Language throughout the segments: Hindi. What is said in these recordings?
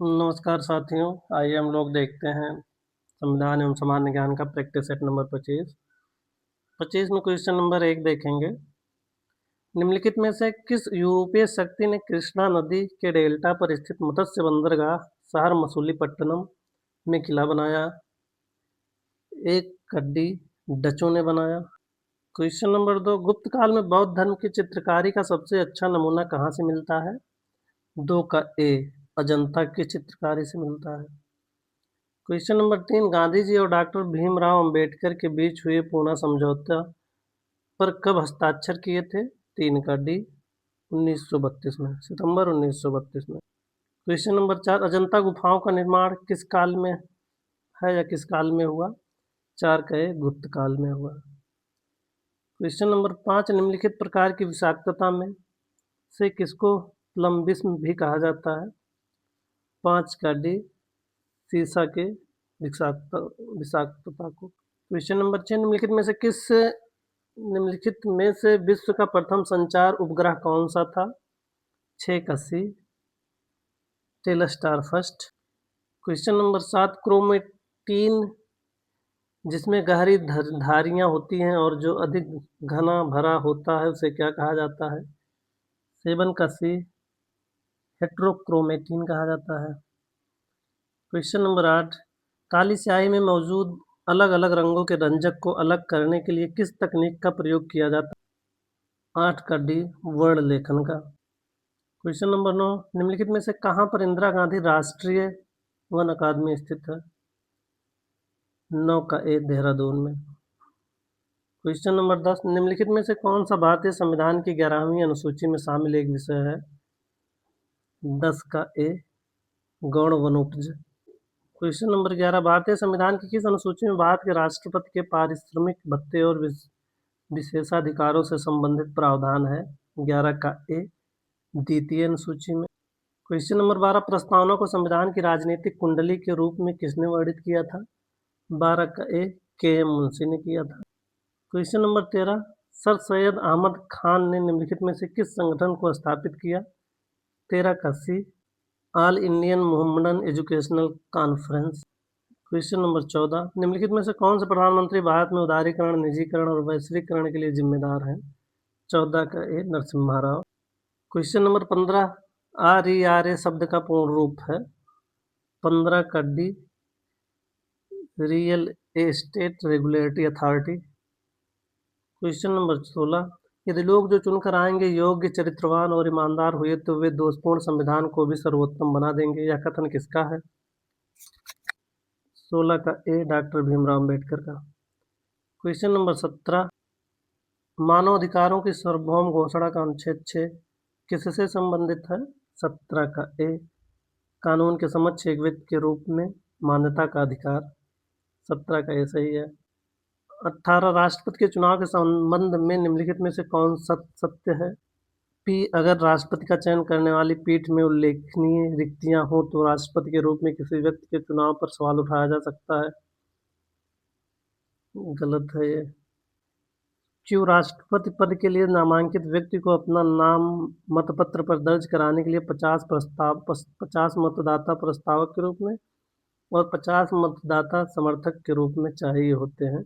नमस्कार साथियों, आइए हम लोग देखते हैं संविधान एवं सामान्य ज्ञान का प्रैक्टिस सेट नंबर 25। 25 में क्वेश्चन नंबर 1 देखेंगे। निम्नलिखित में से किस यूरोपीय शक्ति ने कृष्णा नदी के डेल्टा पर स्थित मत्स्य बंदरगाह शहर मसूलीपट्टनम में किला बनाया? एक कड्डी डचों ने बनाया। क्वेश्चन नंबर 2, गुप्त काल में बौद्ध धर्म की चित्रकारी का सबसे अच्छा नमूना कहाँ से मिलता है? 2 का ए अजंता की चित्रकारी से मिलता है। क्वेश्चन नंबर 3, गांधी जी और डॉक्टर भीमराव अंबेडकर के बीच हुए पूना समझौता पर कब हस्ताक्षर किए थे? 3 का डी 1932 में, सितंबर 1932 में। क्वेश्चन नंबर 4, अजंता गुफाओं का निर्माण किस काल में है या किस काल में हुआ? 4 का ए गुप्त काल में हुआ। क्वेश्चन नंबर 5, निम्नलिखित प्रकार की विषाक्तता में से किसको प्लम्बिस्म भी कहा जाता है? 5 का डी सीसा के विषाक्तता को। क्वेश्चन नंबर 6, निम्नलिखित में से विश्व का प्रथम संचार उपग्रह कौन सा था? 6 का C Telstar first. Question number 7, chromatin जिसमें गहरी धारियां होती हैं और जो अधिक घना भरा होता है उसे क्या कहा जाता है? 7 का सी हेट्रोक्रोमेटीन कहा जाता है। क्वेश्चन नंबर 8, काली स्याही में मौजूद अलग अलग रंगों के रंजक को अलग करने के लिए किस तकनीक का प्रयोग किया जाता है? 8 का डी वर्ण लेखन का। क्वेश्चन नंबर 9, निम्नलिखित में से कहाँ पर इंदिरा गांधी राष्ट्रीय वन अकादमी स्थित है? 9 का ए देहरादून में। क्वेश्चन नंबर 10, निम्नलिखित में से कौन सा भारतीय संविधान की 11वीं अनुसूची में शामिल एक विषय है? 10 का ए गौण वनोपज। क्वेश्चन नंबर 11, भारतीय संविधान की किस अनुसूची में भारत के राष्ट्रपति के पारिश्रमिक भत्ते और विशेषाधिकारों से संबंधित प्रावधान है? 11 का ए द्वितीय अनुसूची में। क्वेश्चन नंबर 12, प्रस्तावना को संविधान की राजनीतिक कुंडली के रूप में किसने वर्णित किया था? 12 का ए के एम मुंशी ने किया था। Question number 13, sir Syed Ahmad Khan ने निम्नलिखित में से किस संगठन को स्थापित किया? 13 का C all Indian Mohammedan educational conference. Question number 14, निम्नलिखित में से कौन से प्रधानमंत्री भारत में उदारीकरण, निजीकरण और वैश्वीकरण के लिए जिम्मेदार हैं? 14 का A Narasimha Rao. Question number 15, RERA शब्द का पूर्ण रूप है? 15 का D real estate regulatory authority. Question number 16, यदि लोग जो चुनकर आएंगे योग्य, चरित्रवान और ईमानदार हुए तो वे दोषपूर्ण संविधान को भी सर्वोत्तम बना देंगे। यह कथन किसका है? 16 का ए डॉक्टर भीमराव अंबेडकर का। क्वेश्चन नंबर 17, मानव अधिकारों की सार्वभौम घोषणा का अनुच्छेद 6 किससे संबंधित है? 17 का ए कानून के समक्ष एक व्यक्ति के रूप में मान्यता का अधिकार। 17 का ए सही है। 18, राष्ट्रपति के चुनाव के संबंध में निम्नलिखित में से कौन सत्य है? पी, अगर राष्ट्रपति का चयन करने वाली पीठ में उल्लेखनीय रिक्तियां हों तो राष्ट्रपति के रूप में किसी व्यक्ति के चुनाव पर सवाल उठाया जा सकता है। गलत है ये। क्यों, राष्ट्रपति पद के लिए नामांकित व्यक्ति को अपना नाम मतपत्र पर दर्ज कराने के लिए 50 मतदाता प्रस्तावक के रूप में और 50 मतदाता समर्थक के रूप में चाहिए होते हैं।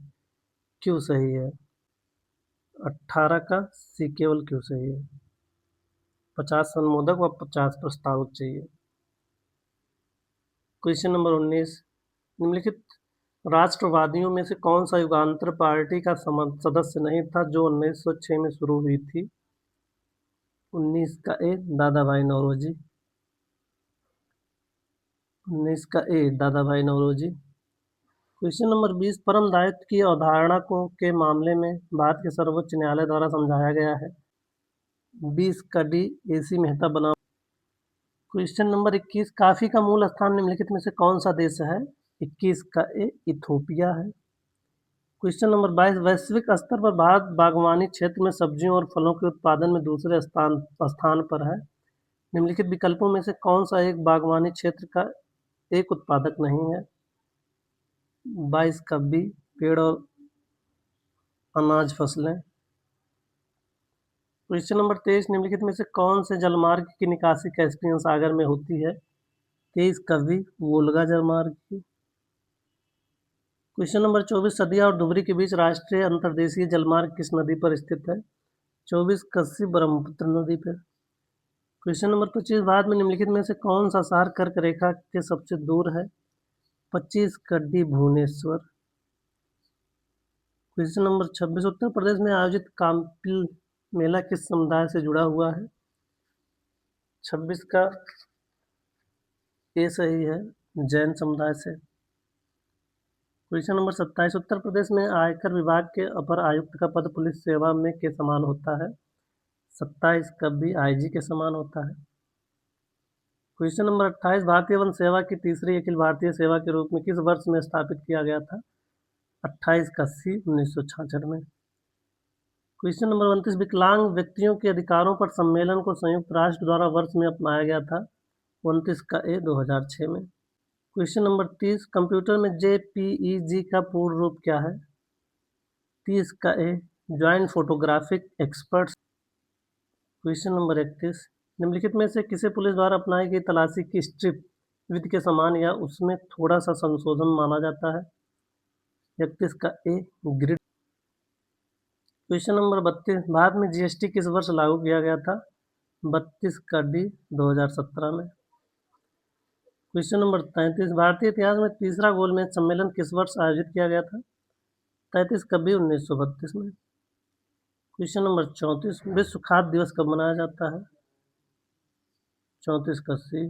क्यों सही है? 18 का सी केवल क्यों सही है। 50 अनुमोदक व 50 प्रस्तावक चाहिए। क्वेश्चन नंबर 19, निम्नलिखित राष्ट्रवादियों में से कौन सा युगांतर पार्टी का सदस्य नहीं था जो 1906 में शुरू हुई थी? 19 का ए दादा भाई नौरोजी। 19 का ए दादा भाई नौरोजी। क्वेश्चन नंबर 20, परम दायित्व की अवधारणा को के मामले में भारत के सर्वोच्च न्यायालय द्वारा समझाया गया है? 20 का डी AC मेहता बनाम। क्वेश्चन नंबर 21, कॉफी का मूल स्थान निम्नलिखित में से कौन सा देश है? 21 का ए इथोपिया है। क्वेश्चन नंबर 22, वैश्विक स्तर पर भारत बागवानी क्षेत्र में सब्जियों और फलों के उत्पादन में दूसरे स्थान पर है। निम्नलिखित विकल्पों में से कौन सा एक बागवानी क्षेत्र का एक उत्पादक नहीं है? 22 का बी पेड़ और अनाज फसलें। क्वेश्चन नंबर 23, निम्नलिखित में से कौन से जलमार्ग की निकासी कैस्पियन सागर में होती है? 23 कभी वोल्गा जलमार्ग की। क्वेश्चन नंबर 24 सदिया और धुबरी के बीच राष्ट्रीय अंतर्देशीय जलमार्ग किस नदी पर स्थित है? 24 कस्सी ब्रह्मपुत्र नदी पर। क्वेश्चन नंबर 25 भारत में निम्नलिखित में से कौन सा शहर कर्क रेखा के सबसे दूर है? 25 कड्डी भुवनेश्वर। क्वेश्चन नंबर 26 उत्तर प्रदेश में आयोजित काम्पिल मेला किस समुदाय से जुड़ा हुआ है? 26 का ए सही है, जैन समुदाय से। क्वेश्चन नंबर 27 उत्तर प्रदेश में आयकर विभाग के अपर आयुक्त का पद पुलिस सेवा में के समान होता है? 27 कभी आईजी के समान होता है। क्वेश्चन नंबर 28 भारतीय वन सेवा की तीसरी अखिल भारतीय सेवा के रूप में किस वर्ष में स्थापित किया गया था? 28 का सी 1966 में। क्वेश्चन नंबर 29 विकलांग व्यक्तियों के अधिकारों पर सम्मेलन को संयुक्त राष्ट्र द्वारा वर्ष में अपनाया गया था? 29 का ए 2006 में। क्वेश्चन नंबर 30 कंप्यूटर में जेपीईजी का पूर्ण रूप क्या है? 30 का A joint photographic experts. Question number 31 निम्नलिखित में से किसे पुलिस द्वारा अपनाई गई तलाशी की स्ट्रिप विधि के समान या उसमें थोड़ा सा संशोधन माना जाता है? 31 का a grid. Question number 32 Bharat में जीएसटी किस वर्ष लागू किया गया था? 32 का डी 2017 में। क्वेश्चन नंबर 33 भारतीय इतिहास में तीसरा गोलमेज सम्मेलन किस वर्ष आयोजित किया गया था? 33 कभी 1932 में। क्वेश्चन नंबर 34 विश्व खाद्य दिवस कब मनाया जाता है? 34 का सी।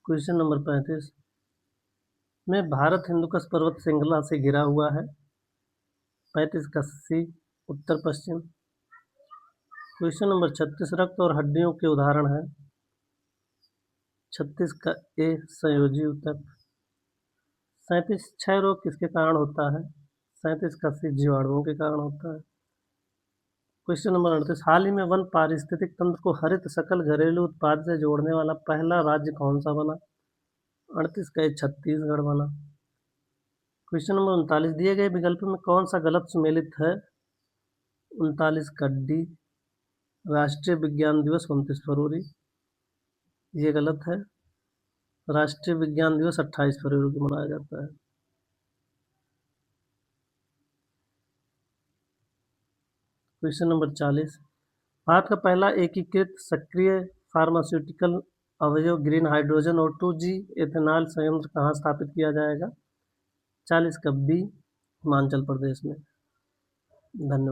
क्वेश्चन नंबर 35 में भारत हिंदुकुश पर्वत श्रृंखला से घिरा हुआ है? 35 का सी उत्तर पश्चिम। क्वेश्चन नंबर 36 रक्त और हड्डियों के उदाहरण है? 36 का ए संयोजी ऊतक। 37 क्षय रोग किसके कारण होता है? 37 का सी जीवाणुओं के कारण होता है। क्वेश्चन नंबर 38 हाल ही में वन पारिस्थितिक तंत्र को हरित सकल घरेलू उत्पाद से जोड़ने वाला पहला राज्य कौन सा बना? 38 का ए छत्तीसगढ़ बना। क्वेश्चन नंबर 39 दिए गए विकल्प में कौन सा गलत सुमेलित है? 39 का डी राष्ट्रीय विज्ञान दिवस 29 फरवरी। ये गलत है, राष्ट्रीय विज्ञान दिवस 28 फरवरी को मनाया जाता है। क्वेश्चन नंबर 40 भारत का पहला एकीकृत सक्रिय फार्मास्यूटिकल अवयव ग्रीन हाइड्रोजन और 2G एथेनॉल संयंत्र कहाँ स्थापित किया जाएगा? 40 का बी हिमाचल प्रदेश में। धन्यवाद।